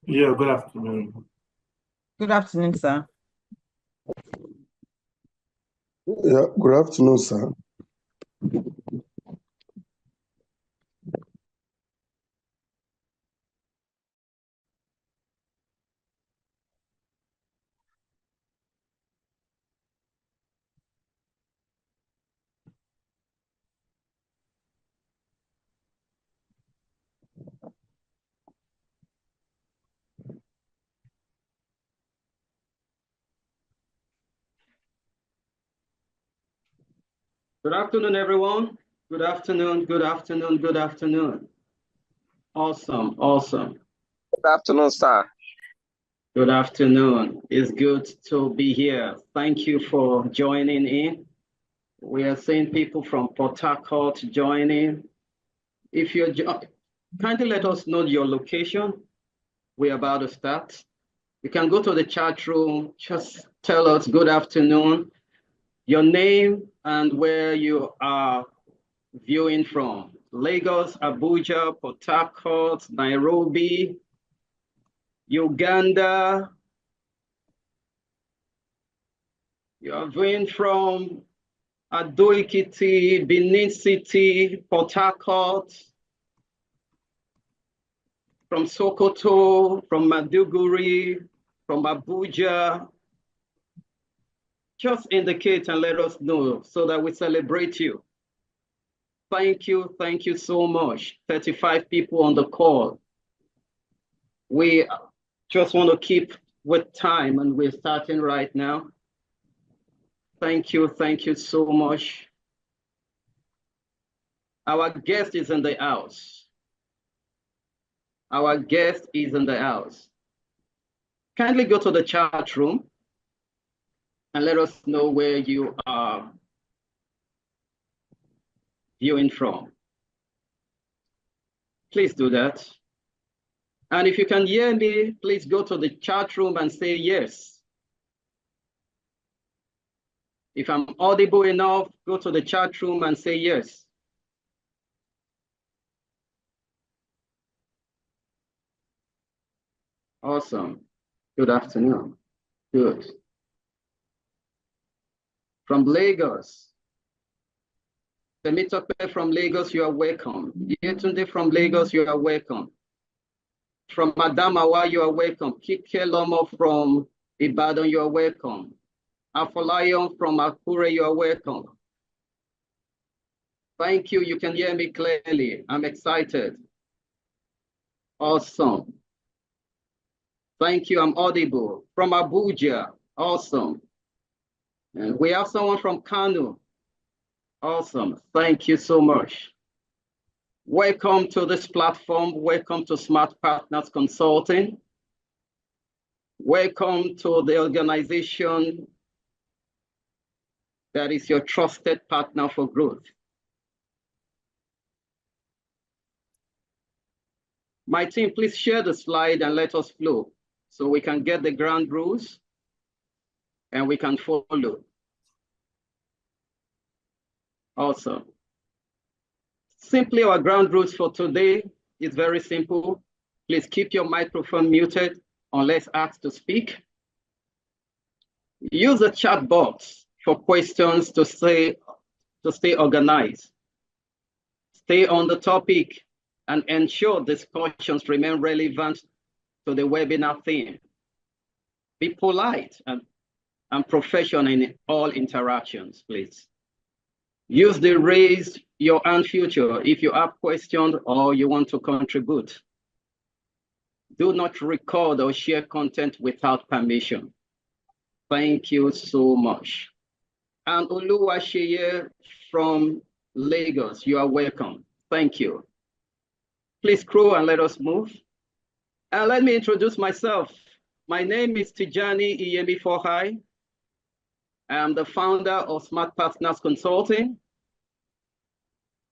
Yeah, good afternoon. Good afternoon, sir. Yeah, good afternoon, sir. Good afternoon, everyone. Good afternoon, good afternoon, good afternoon. Awesome, awesome. Good afternoon, sir. Good afternoon. It's good to be here. Thank you for joining in. We are seeing people from Port Harcourt joining. If you're kindly let us know your location. We're about to start. You can go to the chat room, just tell us good afternoon, your name and where you are viewing from. Lagos, Abuja, Port Harcourt, Nairobi, Uganda. You are viewing from Ado-Ekiti, Benin City, Port Harcourt, from Sokoto, from Maiduguri, from Abuja. Just indicate and let us know so that we celebrate you. Thank you so much. 35 people on the call. We just want to keep with time and we're starting right now. Thank you so much. Our guest is in the house. Our guest is in the house. Kindly go to the chat room and let us know where you are viewing from. Please do that. And if you can hear me, please go to the chat room and say yes. If I'm audible enough, go to the chat room and say yes. Awesome. Good afternoon. Good. From Lagos. Temitope from Lagos, you are welcome. Yetunde from Lagos, you are welcome. From Adamawa, you are welcome. Kike Lomo from Ibadan, you are welcome. Afolayon from Akure, you are welcome. Thank you. You can hear me clearly. I'm excited. Awesome. Thank you. I'm audible. From Abuja. Awesome. And we have someone from Kano. Awesome. Thank you so much. Welcome to this platform. Welcome to Smart Partners Consulting. Welcome to the organization that is your trusted partner for growth. My team, please share the slide and let us flow so we can get the ground rules and we can follow. Awesome. Simply our ground rules for today is very simple. Please keep your microphone muted unless asked to speak. Use the chat box for questions to stay organized. Stay on the topic and ensure discussions remain relevant to the webinar theme. Be polite and professional in all interactions, please. Use the raise your hand feature if you have questions or you want to contribute. Do not record or share content without permission. Thank you so much. And Oluwasheye from Lagos, you are welcome. Thank you. Please scroll and let us move. And let me introduce myself. My name is Tijani Iyemi Fohai. I am the founder of Smart Partners Consulting.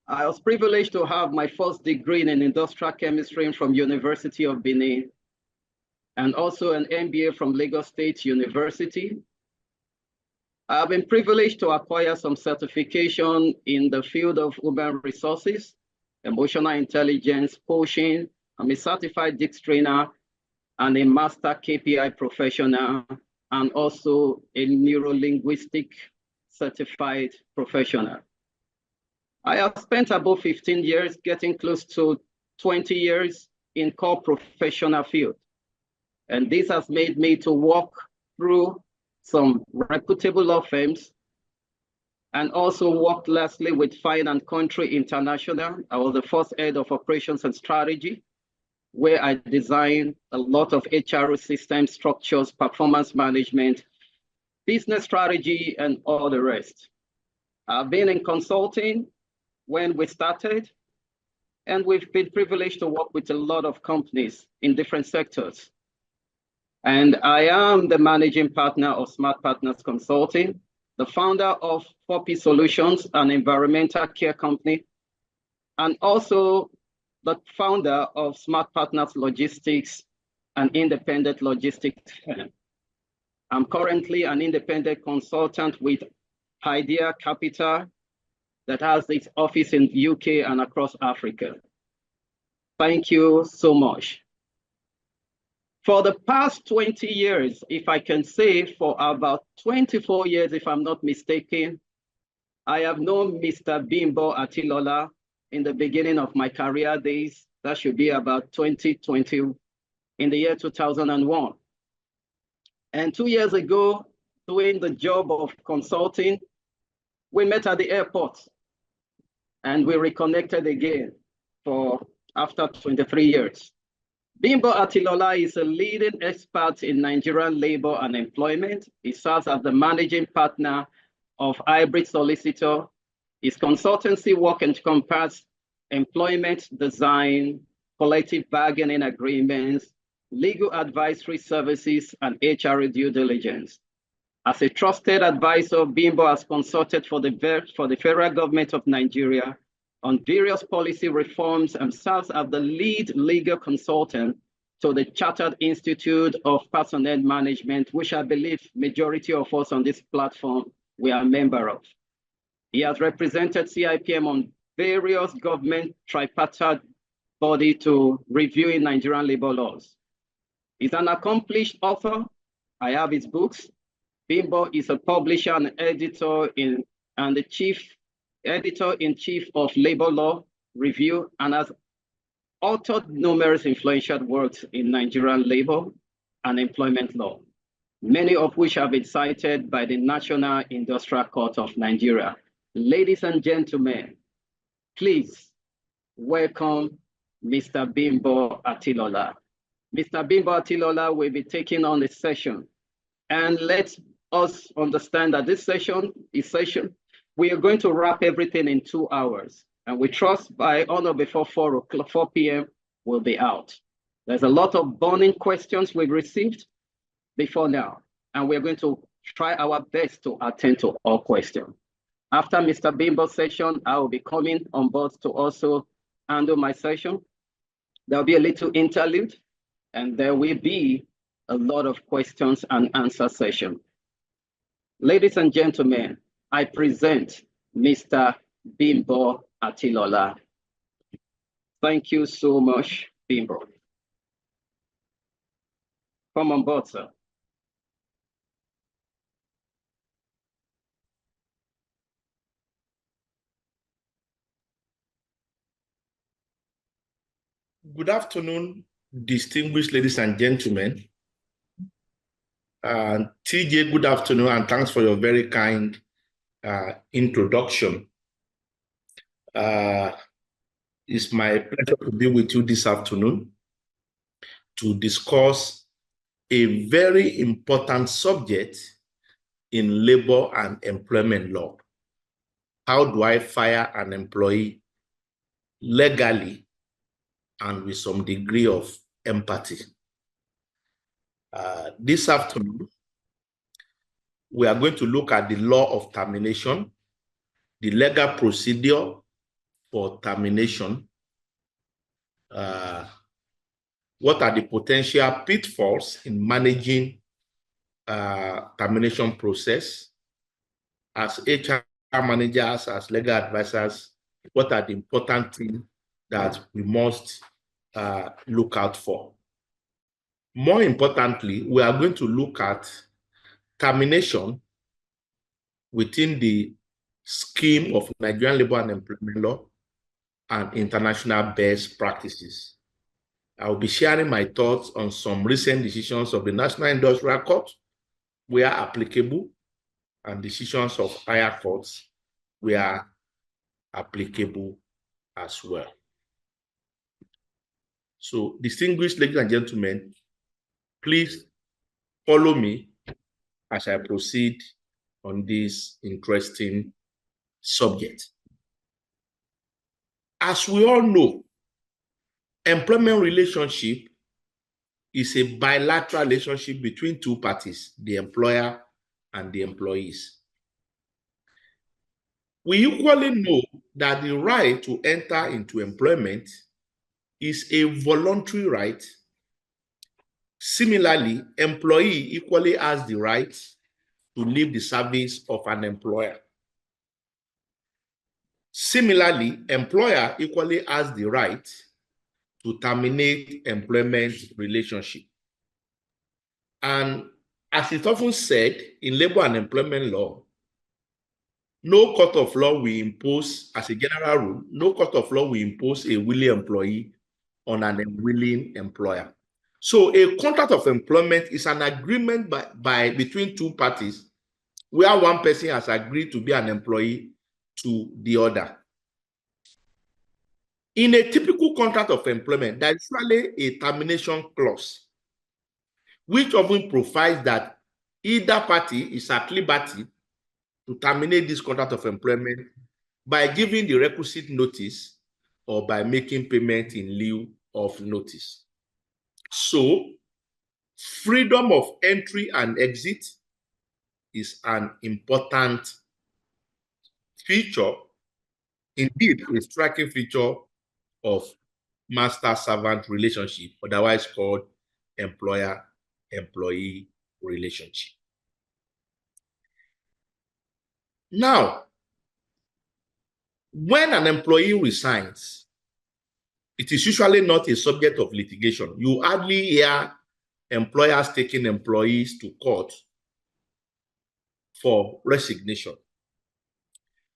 I was privileged to have my first degree in industrial chemistry from University of Benin and also an MBA from Lagos State University. I've been privileged to acquire some certification in the field of human resources, emotional intelligence, coaching. I'm a certified DICS trainer, and a master KPI professional, and also a neuro-linguistic certified professional. I have spent about 15 years, getting close to 20 years in core professional field. And this has made me to walk through some reputable law firms and also worked lastly with Fine and Country International. I was the first head of operations and strategy, where I designed a lot of HR systems, structures, performance management, business strategy, and all the rest. I've been in consulting when we started, and we've been privileged to work with a lot of companies in different sectors. And I am the managing partner of Smart Partners Consulting, the founder of 4P Solutions, an environmental care company, and also the founder of Smart Partners Logistics, an independent logistics firm. I'm currently an independent consultant with Idea Capital that has its office in the UK and across Africa. Thank you so much. For the past 20 years, if I can say for about 24 years, if I'm not mistaken, I have known Mr. Bimbo Atilola in the beginning of my career days. That should be about 2020, in the year 2001. And 2 years ago, doing the job of consulting, we met at the airport and we reconnected again for after 23 years. Bimbo Atilola is a leading expert in Nigerian labor and employment. He serves as the managing partner of Hybrid Solicitor. His consultancy work encompasses employment design, collective bargaining agreements, legal advisory services, and HR due diligence. As a trusted advisor, Bimbo has consulted for the federal government of Nigeria on various policy reforms and serves as the lead legal consultant to the Chartered Institute of Personnel Management, which I believe majority of us on this platform we are a member of. He has represented CIPM on various government tripartite body to reviewing Nigerian labor laws. He's an accomplished author. I have his books. Bimbo is a publisher and editor and the chief editor-in-chief of Labor Law Review, and has authored numerous influential works in Nigerian labor and employment law, many of which have been cited by the National Industrial Court of Nigeria. Ladies and gentlemen, please welcome Mr. Bimbo Atilola. Mr. Bimbo Atilola will be taking on this session. And let us understand that this session, we are going to wrap everything in 2 hours. And we trust by honor before 4 p.m. we'll be out. There's a lot of burning questions we've received before now. And we're going to try our best to attend to all questions. After Mr. Bimbo's session, I will be coming on board to also handle my session. There'll be a little interlude, and there will be a lot of questions and answer session. Ladies and gentlemen, I present Mr. Bimbo Atilola. Thank you so much, Bimbo. Come on board, sir. Good afternoon, distinguished ladies and gentlemen. TJ, good afternoon, and thanks for your very kind introduction. It's my pleasure to be with you this afternoon to discuss a very important subject in labor and employment law. How do I fire an employee legally and with some degree of empathy? This afternoon, we are going to look at the law of termination, the legal procedure for termination, what are the potential pitfalls in managing termination process as HR managers, as legal advisors, what are the important things that we must look out for. more importantly, we are going to look at termination within the scheme of Nigerian labor and employment law and international best practices. I will be sharing my thoughts on some recent decisions of the National Industrial Court where applicable, and decisions of higher courts where applicable as well. So, distinguished ladies and gentlemen, please follow me as I proceed on this interesting subject. As we all know, employment relationship is a bilateral relationship between two parties, the employer and the employees. We equally know that the right to enter into employment is a voluntary right. Similarly, employee equally has the right to leave the service of an employer. Similarly, employer equally has the right to terminate employment relationship. And as it's often said in labor and employment law, no court of law will impose, as a general rule, no court of law will impose a willing employee on an unwilling employer. So a contract of employment is an agreement between two parties where one person has agreed to be an employee to the other. In a typical contract of employment, there is usually a termination clause, which often provides that either party is at liberty to terminate this contract of employment by giving the requisite notice or by making payment in lieu of notice. So, freedom of entry and exit is an important feature, indeed a striking feature of master-servant relationship, otherwise called employer-employee relationship. Now, when an employee resigns, it is usually not a subject of litigation. You hardly hear employers taking employees to court for resignation.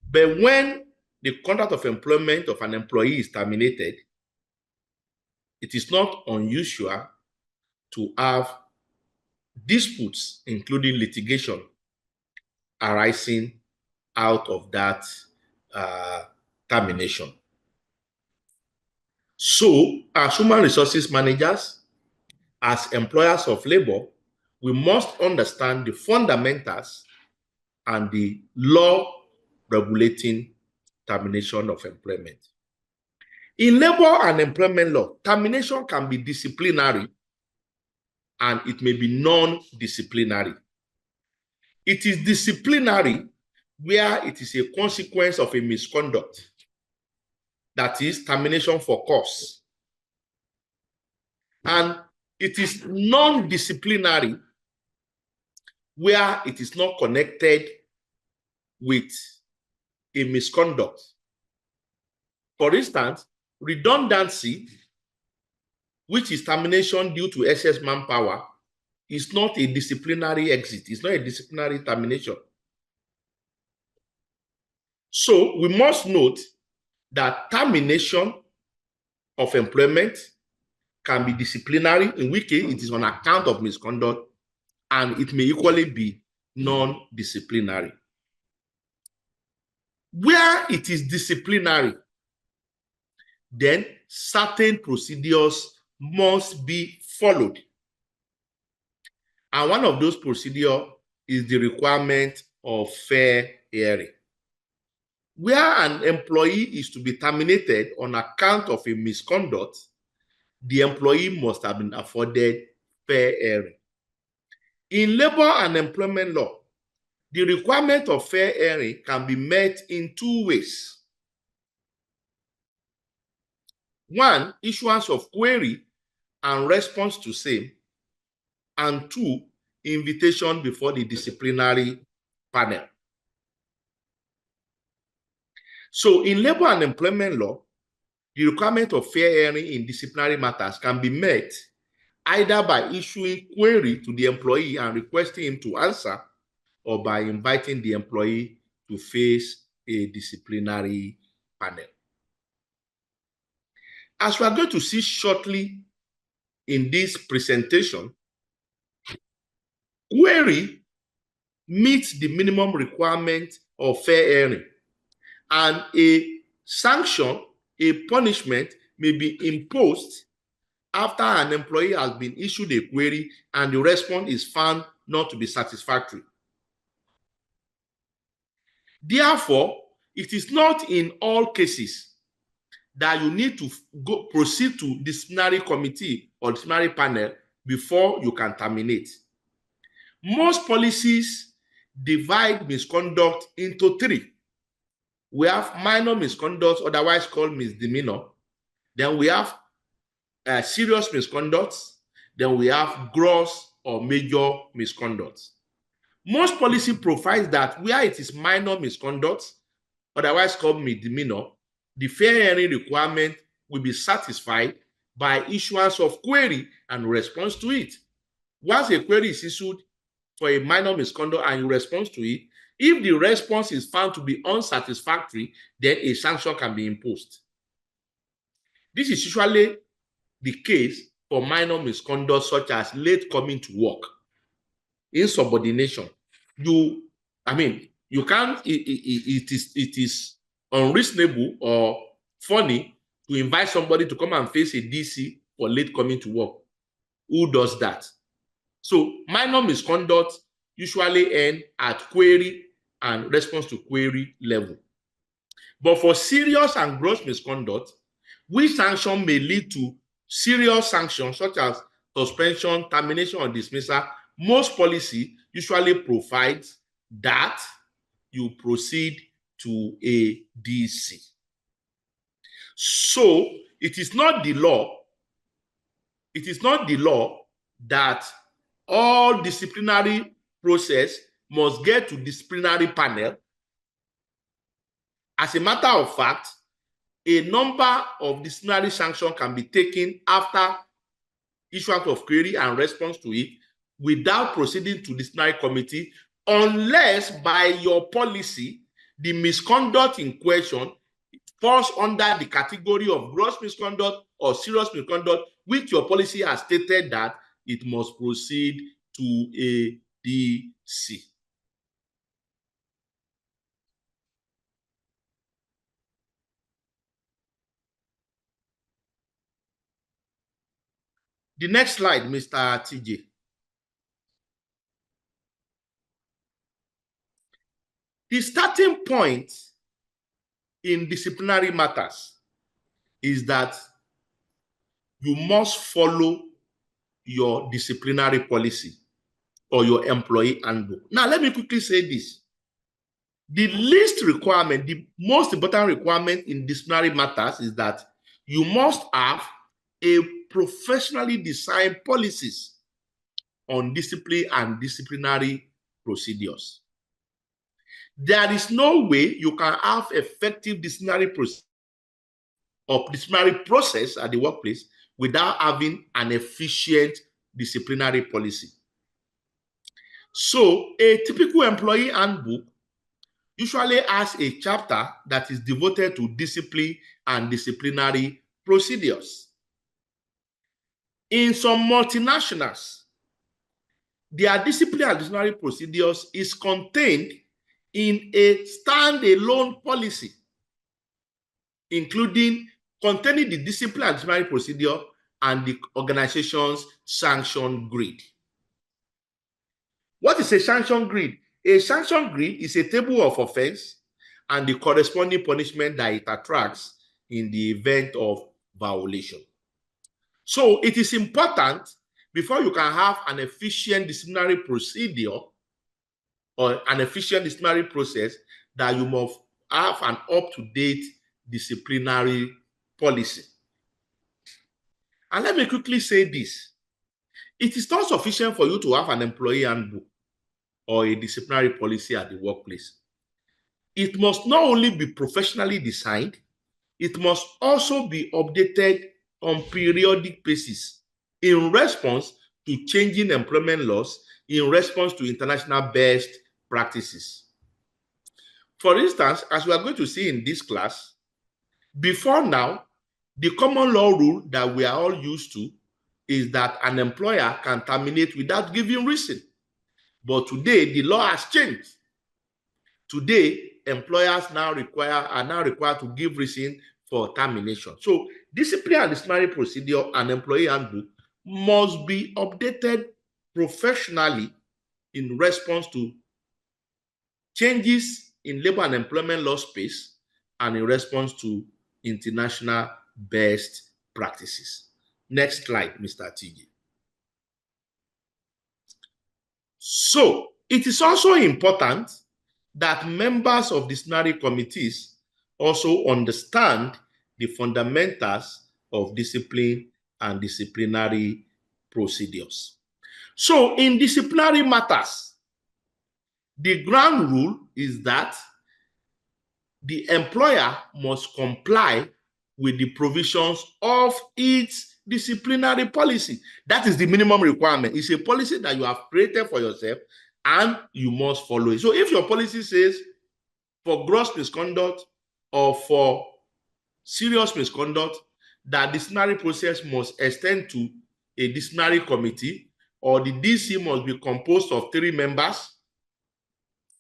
But when the contract of employment of an employee is terminated, it is not unusual to have disputes, including litigation, arising out of that termination. So, as human resources managers, as employers of labor, we must understand the fundamentals and the law regulating termination of employment. In labor and employment law, termination can be disciplinary and it may be non-disciplinary. It is disciplinary where it is a consequence of a misconduct, that is termination for cause. And it is non-disciplinary where it is not connected with a misconduct. For instance, redundancy, which is termination due to excess manpower, is not a disciplinary exit. It's not a disciplinary termination. So we must note that termination of employment can be disciplinary, in which case it is on account of misconduct, and it may equally be non-disciplinary. Where it is disciplinary, then certain procedures must be followed. And one of those procedures is the requirement of fair hearing. Where an employee is to be terminated on account of a misconduct, the employee must have been afforded fair hearing. In labor and employment law, the requirement of fair hearing can be met in two ways. One, issuance of query and response to same, and two, invitation before the disciplinary panel. So in labor and employment law, the requirement of fair hearing in disciplinary matters can be met either by issuing query to the employee and requesting him to answer, or by inviting the employee to face a disciplinary panel. As we are going to see shortly in this presentation, query meets the minimum requirement of fair hearing, and a sanction, a punishment may be imposed after an employee has been issued a query and the response is found not to be satisfactory. Therefore, it is not in all cases that you need to proceed to disciplinary committee or disciplinary panel before you can terminate. Most policies divide misconduct into three. We have minor misconduct, otherwise called misdemeanor. Then we have serious misconduct. Then we have gross or major misconduct. Most policy provides that where it is minor misconduct, otherwise called misdemeanor, the fair hearing requirement will be satisfied by issuance of query and response to it. Once a query is issued for a minor misconduct and you respond to it, if the response is found to be unsatisfactory, then a sanction can be imposed. This is usually the case for minor misconduct such as late coming to work, insubordination. You can't, it is unreasonable or funny to invite somebody to come and face a DC for late coming to work. Who does that? So minor misconduct usually end at query and response to query level. But for serious and gross misconduct, which sanction may lead to serious sanctions such as suspension, termination, or dismissal, most policy usually provides that you proceed to a DC. So it is not the law that all disciplinary process must get to disciplinary panel. As a matter of fact, a number of disciplinary sanctions can be taken after issuance of query and response to it without proceeding to disciplinary committee, unless by your policy, the misconduct in question falls under the category of gross misconduct or serious misconduct, which your policy has stated that it must proceed to a DC. The next slide, Mr. TJ. The starting point in disciplinary matters is that you must follow your disciplinary policy or your employee handbook. Now, let me quickly say this. The least requirement, the most important requirement in disciplinary matters is that you must have a professionally designed policies on discipline and disciplinary procedures. There is no way you can have effective disciplinary process at the workplace without having an efficient disciplinary policy. So a typical employee handbook usually has a chapter that is devoted to discipline and disciplinary procedures. In some multinationals, their discipline and disciplinary procedures is contained in a standalone policy, containing the discipline and disciplinary procedure and the organization's sanction grid. What is a sanction grid? A sanction grid is a table of offense and the corresponding punishment that it attracts in the event of violation. So it is important, before you can have an efficient disciplinary procedure or an efficient disciplinary process, that you must have an up-to-date disciplinary policy. And let me quickly say this. It is not sufficient for you to have an employee handbook or a disciplinary policy at the workplace. It must not only be professionally designed, it must also be updated on periodic basis. in response to changing employment laws, in response to international best practices. For instance, as we are going to see in this class, before now, the common law rule that we are all used to is that an employer can terminate without giving reason. But today, the law has changed. Today, employers are now required to give reason for termination. So, discipline and disciplinary procedure and employee handbook must be updated professionally in response to changes in labor and employment law space and in response to international best practices. Next slide, Mr. TJ. So, it is also important that members of disciplinary committees also understand the fundamentals of discipline and disciplinary procedures. So, in disciplinary matters, the ground rule is that the employer must comply with the provisions of its disciplinary policy. That is the minimum requirement. It's a policy that you have created for yourself and you must follow it. So if your policy says for gross misconduct or for serious misconduct, that disciplinary process must extend to a disciplinary committee, or the DC must be composed of 3 members,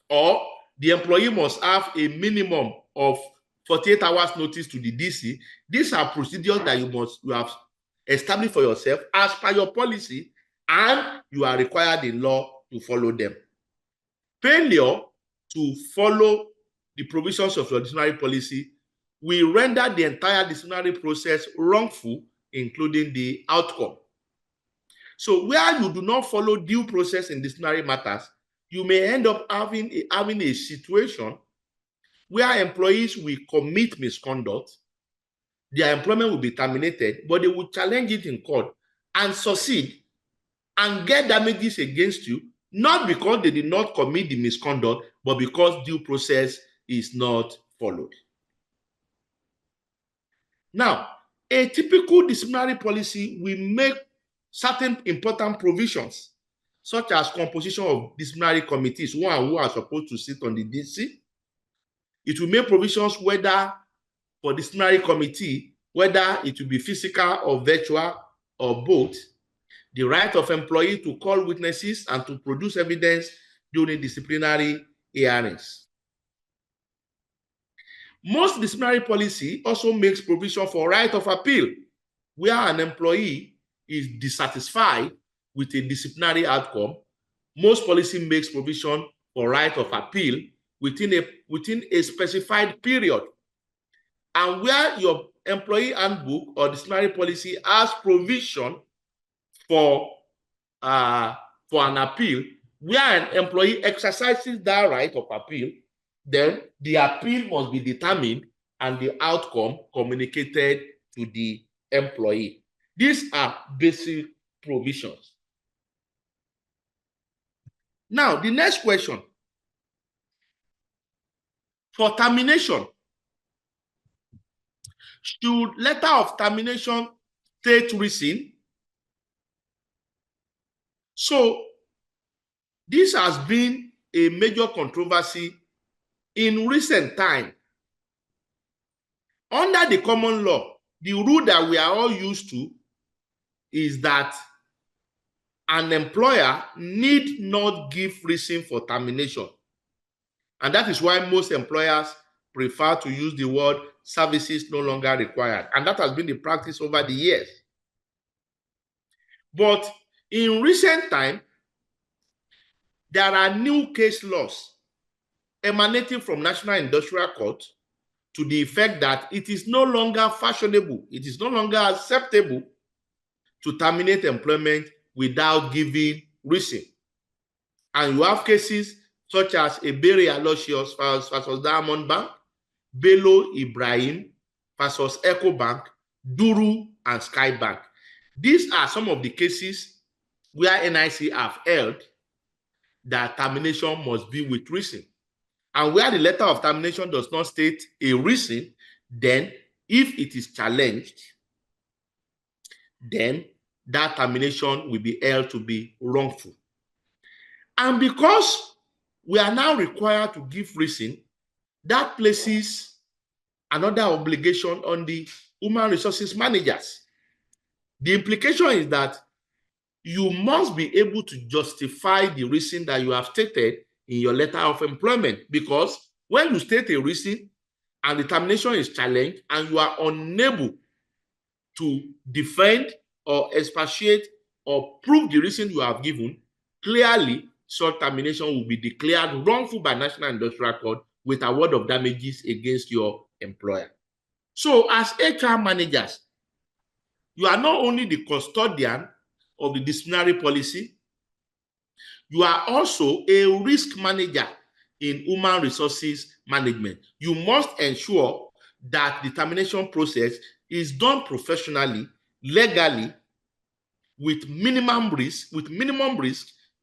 or the employee must have a minimum of 48 hours notice to the DC. These are procedures that you have established for yourself as per your policy, and you are required in law to follow them. Failure to follow the provisions of your disciplinary policy will render the entire disciplinary process wrongful, including the outcome. So where you do not follow due process in disciplinary matters, you may end up having a situation where employees will commit misconduct, their employment will be terminated, but they will challenge it in court and succeed and get damages against you, not because they did not commit the misconduct, but because due process is not followed. Now, a typical disciplinary policy will make certain important provisions, such as composition of disciplinary committees, who are supposed to sit on the DC. It will make provisions whether for disciplinary committee, whether it will be physical or virtual or both, the right of employee to call witnesses and to produce evidence during disciplinary hearings. Most disciplinary policy also makes provision for right of appeal, where an employee is dissatisfied with a disciplinary outcome. Most policy makes provision for right of appeal within a specified period. And where your employee handbook or disciplinary policy has provision for an appeal, where an employee exercises that right of appeal, then the appeal must be determined and the outcome communicated to the employee. These are basic provisions. Now, the next question. For termination, should letter of termination state reason? So, this has been a major controversy in recent time. Under the common law, the rule that we are all used to is that an employer need not give reason for termination. And that is why most employers prefer to use the word services no longer required. And that has been the practice over the years. But in recent time, there are new case laws emanating from National Industrial Court to the effect that it is no longer fashionable, it is no longer acceptable to terminate employment without giving reason. And you have cases such as Ebere Aloysius versus Diamond Bank, Bello Ibrahim versus EcoBank, Duru and Skybank. These are some of the cases where NIC have held that termination must be with reason. And where the letter of termination does not state a reason, then if it is challenged, then that termination will be held to be wrongful. And because we are now required to give reason, that places another obligation on the human resources managers. The implication is that you must be able to justify the reason that you have stated in your letter of employment, because when you state a reason and the termination is challenged and you are unable to defend or expatiate or prove the reason you have given, clearly such termination will be declared wrongful by National Industrial Court with award of damages against your employer. So as HR managers, you are not only the custodian of the disciplinary policy, you are also a risk manager in human resources management. You must ensure that the termination process is done professionally, legally, with minimum risk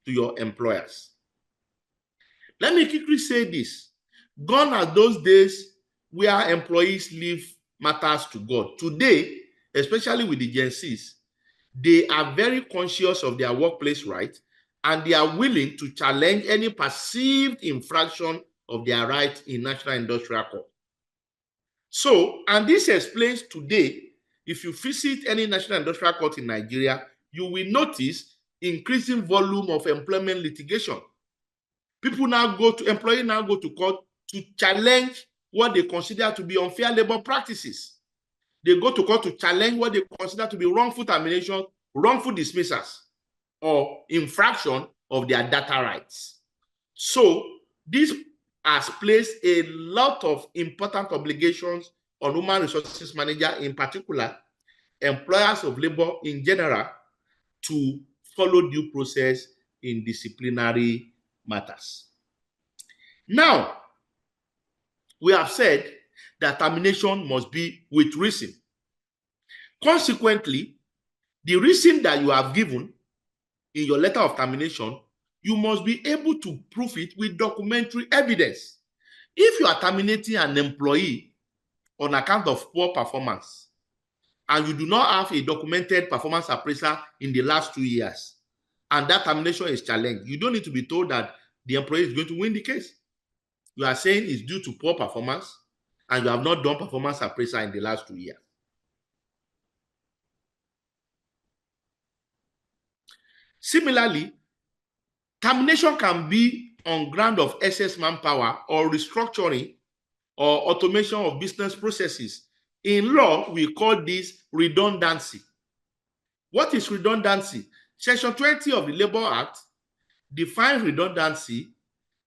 to your employers. Let me quickly say this. Gone are those days where employees leave matters to God. Today, especially with the Gen Zs, they are very conscious of their workplace rights, and they are willing to challenge any perceived infraction of their rights in National Industrial Court. So, and this explains today, if you visit any National Industrial Court in Nigeria, you will notice increasing volume of employment litigation. Employees now go to court to challenge what they consider to be unfair labor practices. They go to court to challenge what they consider to be wrongful termination, wrongful dismissals, or infraction of their data rights. So this has placed a lot of important obligations on human resources manager, in particular, employers of labor in general, to follow due process in disciplinary matters. Now, we have said that termination must be with reason. Consequently, the reason that you have given in your letter of termination, you must be able to prove it with documentary evidence. If you are terminating an employee on account of poor performance, and you do not have a documented performance appraisal in the last 2 years, and that termination is challenged, you don't need to be told that the employee is going to win the case. You are saying it's due to poor performance, and you have not done performance appraisal in the last 2 years. Similarly, termination can be on ground of excess manpower or restructuring or automation of business processes. In law, we call this redundancy. What is redundancy? Section 20 of the Labor Act defines redundancy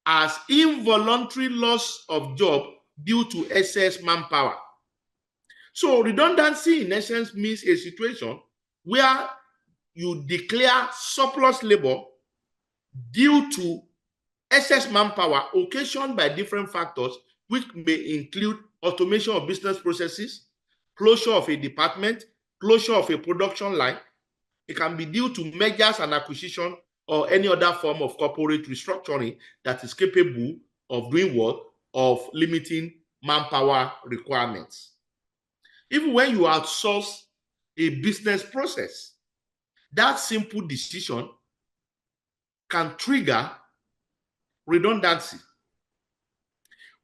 as involuntary loss of job due to excess manpower. So redundancy in essence means a situation where you declare surplus labor due to excess manpower occasioned by different factors, which may include automation of business processes, closure of a department, closure of a production line. It can be due to mergers and acquisition or any other form of corporate restructuring that is capable of doing what? Of limiting manpower requirements. Even when you outsource a business process, that simple decision can trigger redundancy.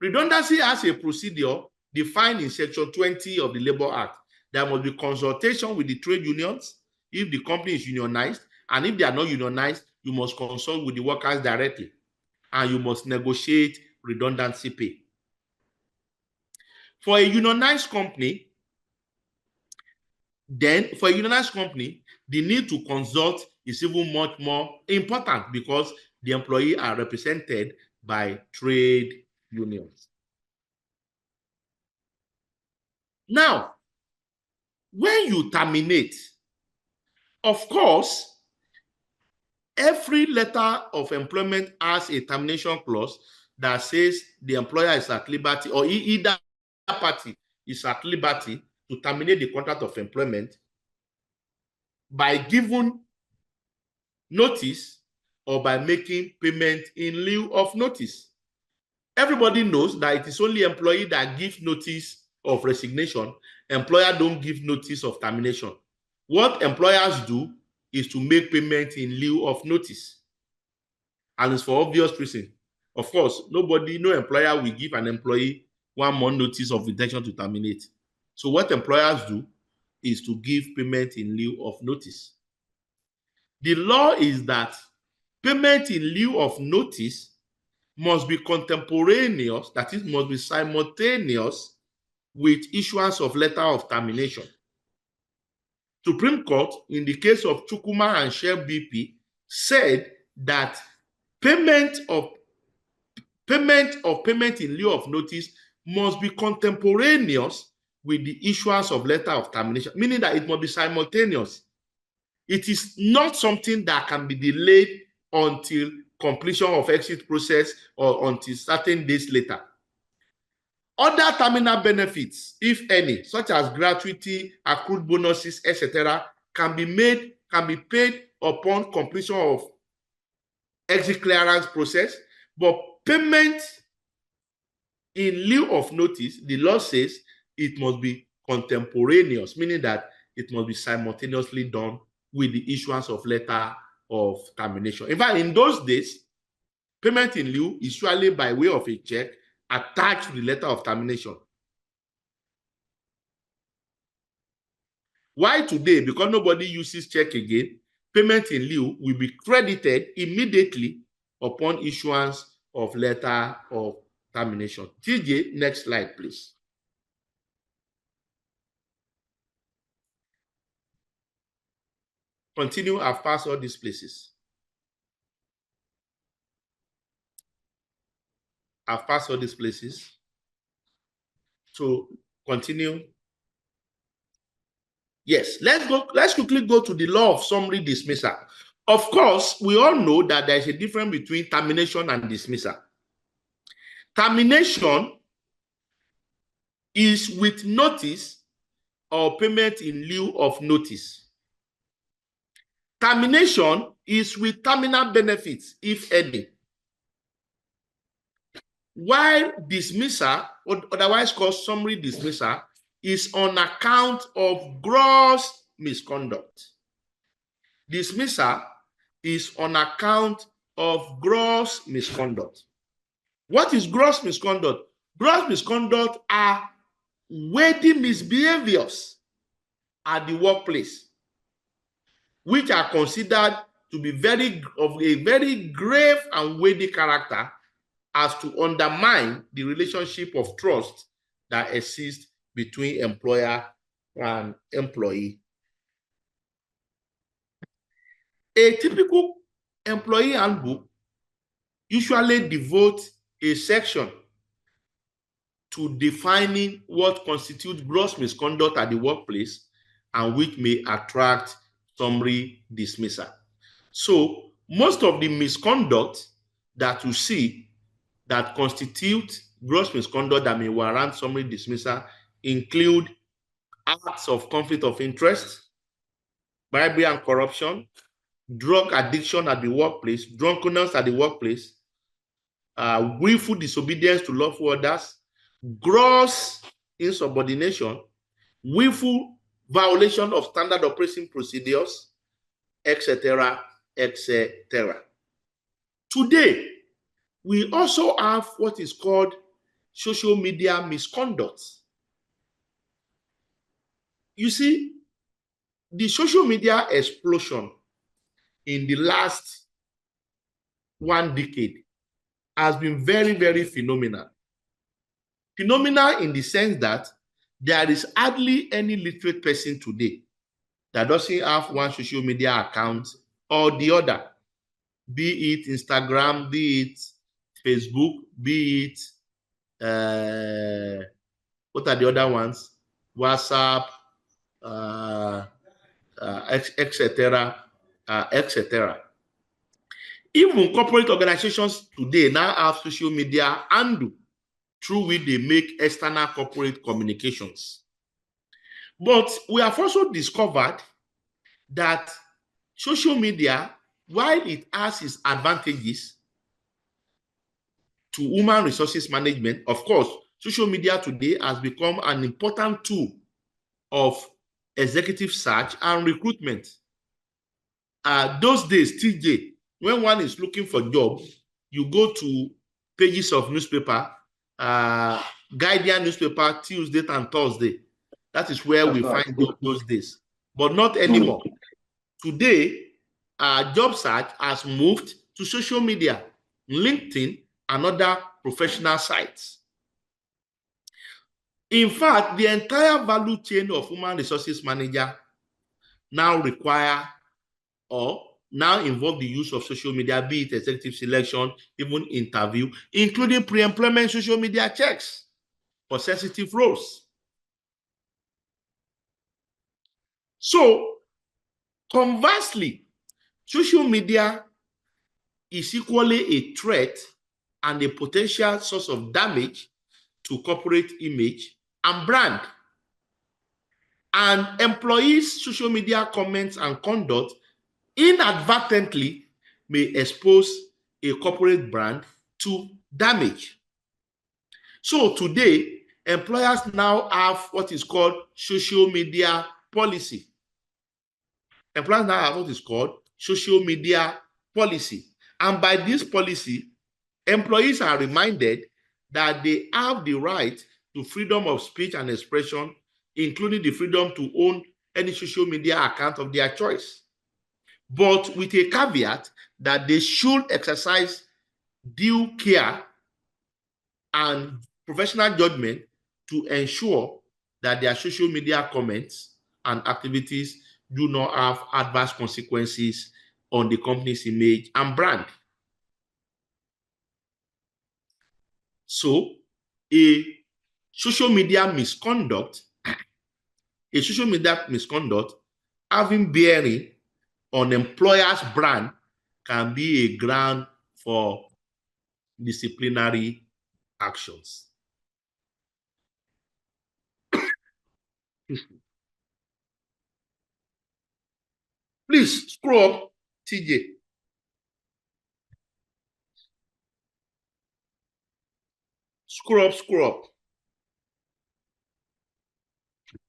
Redundancy has a procedure defined in Section 20 of the Labor Act. There must be consultation with the trade unions if the company is unionized, and if they are not unionized, you must consult with the workers directly, and you must negotiate redundancy pay. For a unionized company, the need to consult is even much more important because the employees are represented by trade unions. Now, when you terminate, of course, every letter of employment has a termination clause that says the employer is at liberty, or either party is at liberty to terminate the contract of employment by giving notice or by making payment in lieu of notice. Everybody knows that it is only employee that gives notice of resignation. Employer don't give notice of termination. What employers do is to make payment in lieu of notice. And it's for obvious reason. Of course, no employer will give an employee 1 month notice of intention to terminate. So what employers do is to give payment in lieu of notice. The law is that payment in lieu of notice must be contemporaneous, that is, must be simultaneous with issuance of letter of termination. Supreme Court, in the case of Chukuma and Shell BP, said that payment in lieu of notice must be contemporaneous with the issuance of letter of termination, meaning that it must be simultaneous. It is not something that can be delayed until completion of exit process or until certain days later. Other terminal benefits, if any, such as gratuity, accrued bonuses, etc., can be paid upon completion of exit clearance process, but payment in lieu of notice, the law says it must be contemporaneous, meaning that it must be simultaneously done with the issuance of letter of termination. In fact, in those days, payment in lieu is usually by way of a check attached to the letter of termination. Why today? Because nobody uses check again, payment in lieu will be credited immediately upon issuance of letter of termination. TJ, next slide, please. Continue, I've passed all these places. I've passed all these places. So continue. Yes, let's quickly go to the law of summary dismissal. Of course, we all know that there is a difference between termination and dismissal. Termination is with notice or payment in lieu of notice. Termination is with terminal benefits, if any. While dismissal, otherwise called summary dismissal, is on account of gross misconduct. Dismissal is on account of gross misconduct. What is gross misconduct? Gross misconduct are weighty misbehaviors at the workplace, which are considered to be of a very grave and weighty character as to undermine the relationship of trust that exists between employer and employee. A typical employee handbook usually devotes a section to defining what constitutes gross misconduct at the workplace and which may attract summary dismissal. So most of the misconduct that you see that constitute gross misconduct that may warrant summary dismissal include acts of conflict of interest, bribery and corruption, drug addiction at the workplace, drunkenness at the workplace, willful disobedience to lawful orders, gross insubordination, willful violation of standard operating procedures, etc., etc. Today, we also have what is called social media misconduct. You see, the social media explosion in the last 1 decade has been very, very phenomenal. Phenomenal in the sense that there is hardly any literate person today that doesn't have one social media account or the other, be it Instagram, be it Facebook, be it, what are the other ones? WhatsApp, etc., etc. Even corporate organizations today now have social media handle through which they make external corporate communications. But we have also discovered that social media, while it has its advantages to human resources management, of course, social media today has become an important tool of executive search and recruitment. those days, TJ, when one is looking for job, you go to pages of newspaper, Guardian newspaper, Tuesday and Thursday. That is where we find job those days, but not anymore. Today, job search has moved to social media, LinkedIn, and other professional sites. In fact, the entire value chain of human resources manager now require or now involve the use of social media, be it executive selection, even interview, including pre-employment social media checks for sensitive roles. So, conversely, social media is equally a threat and a potential source of damage to corporate image and brand. And employees' social media comments and conduct inadvertently may expose a corporate brand to damage. So today, employers now have what is called social media policy. Employers now have what is called social media policy. And by this policy, employees are reminded that they have the right to freedom of speech and expression, including the freedom to own any social media account of their choice, but with a caveat that they should exercise due care and professional judgment to ensure that their social media comments and activities do not have adverse consequences on the company's image and brand. So, a social media misconduct having bearing on employer's brand can be a ground for disciplinary actions. Please scroll up, TJ. Scroll up, scroll up.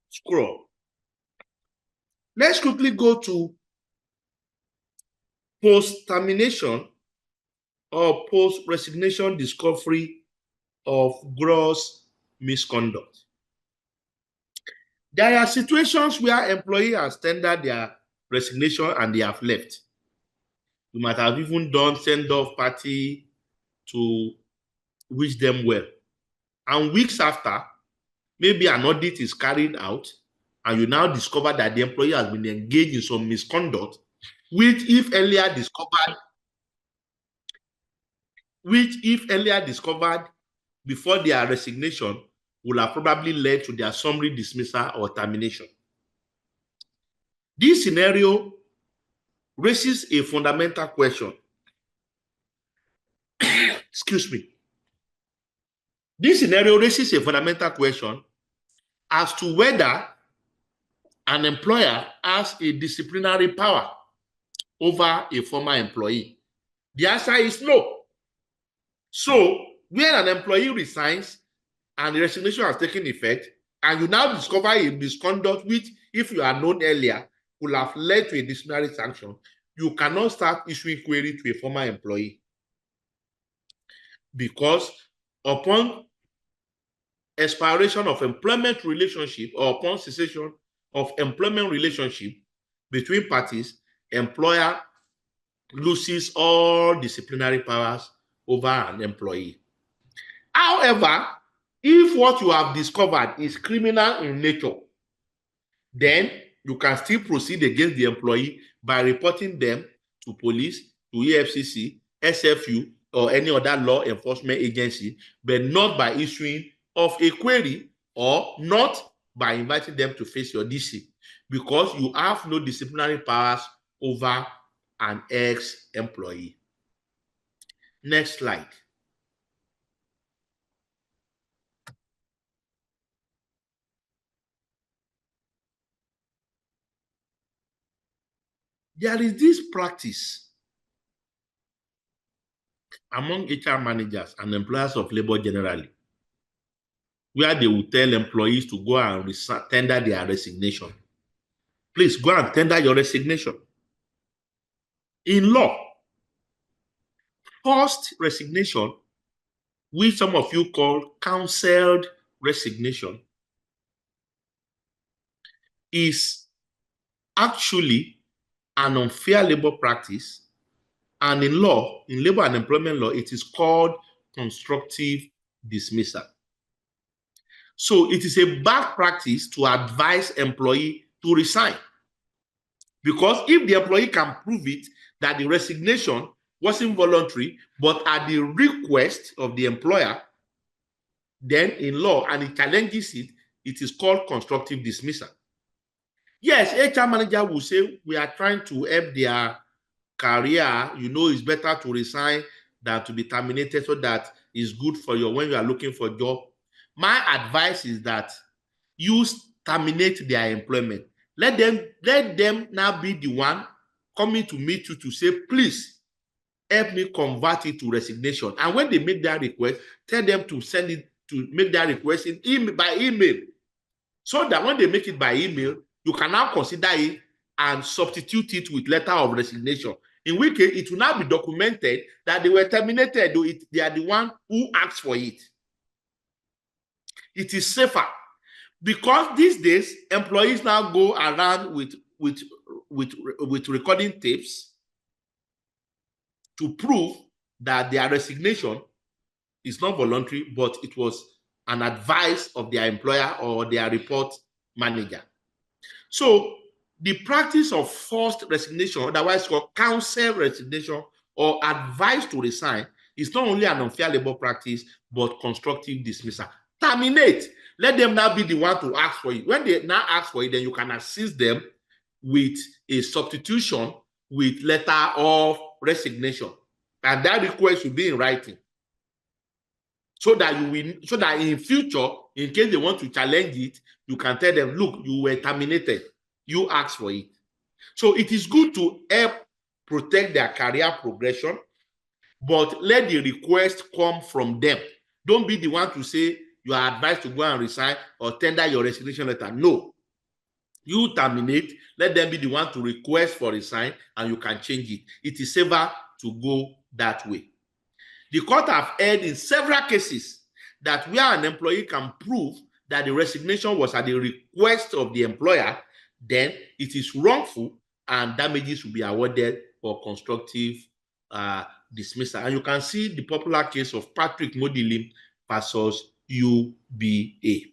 Scroll. Let's quickly go to post-termination or post-resignation discovery of gross misconduct. There are situations where employee has tendered their resignation and they have left. You might have even done send-off party to wish them well. And weeks after, maybe an audit is carried out and you now discover that the employee has been engaged in some misconduct, which if earlier discovered before their resignation would have probably led to their summary dismissal or termination. This scenario raises a fundamental question. Excuse me. This scenario raises a fundamental question as to whether an employer has a disciplinary power over a former employee. The answer is no. So, when an employee resigns and the resignation has taken effect, and you now discover a misconduct which, if you are known earlier, would have led to a disciplinary sanction, you cannot start issuing query to a former employee. Because upon expiration of employment relationship or upon cessation of employment relationship between parties, employer loses all disciplinary powers over an employee. However, if what you have discovered is criminal in nature, then you can still proceed against the employee by reporting them to police, to EFCC, SFU, or any other law enforcement agency, but not by issuing of a query or not by inviting them to face your DC, because you have no disciplinary powers over an ex-employee. Next slide. There is this practice among HR managers and employers of labor generally, where they will tell employees to go and tender their resignation. Please go and tender your resignation. In law, forced resignation, which some of you call counseled resignation, is actually an unfair labor practice. And in law, in labor and employment law, it is called constructive dismissal. So it is a bad practice to advise employee to resign. Because if the employee can prove it that the resignation wasn't voluntary, but at the request of the employer, then in law, and it challenges it, it is called constructive dismissal. Yes, HR manager will say, we are trying to help their career. You know, it's better to resign than to be terminated, so that is good for you when you are looking for a job. My advice is that you terminate their employment. Let them now be the one coming to meet you to say, please help me convert it to resignation. And when they make that request, tell them to send it, to make that request in email, by email, so that when they make it by email, you can now consider it and substitute it with letter of resignation. In which case, it will now be documented that they were terminated, though they are the one who asked for it. It is safer, because these days employees now go around with recording tapes to prove that their resignation is not voluntary, but it was an advice of their employer or their report manager. So the practice of forced resignation, otherwise called counsel resignation or advice to resign, is not only an unfair labor practice, but constructive dismissal. Terminate. Let them now be the one to ask for it. When they now ask for it, then you can assist them with a substitution with letter of resignation. And that request will be in writing. So that in future, in case they want to challenge it, you can tell them, look, you were terminated. You asked for it. So it is good to help protect their career progression, but let the request come from them. Don't be the one to say you are advised to go and resign or tender your resignation letter. No. You terminate, let them be the one to request for resign, and you can change it. It is safer to go that way. The court have held in several cases that where an employee can prove that the resignation was at the request of the employer, then it is wrongful and damages will be awarded for constructive dismissal. And you can see the popular case of Patrick Modilim versus UBA.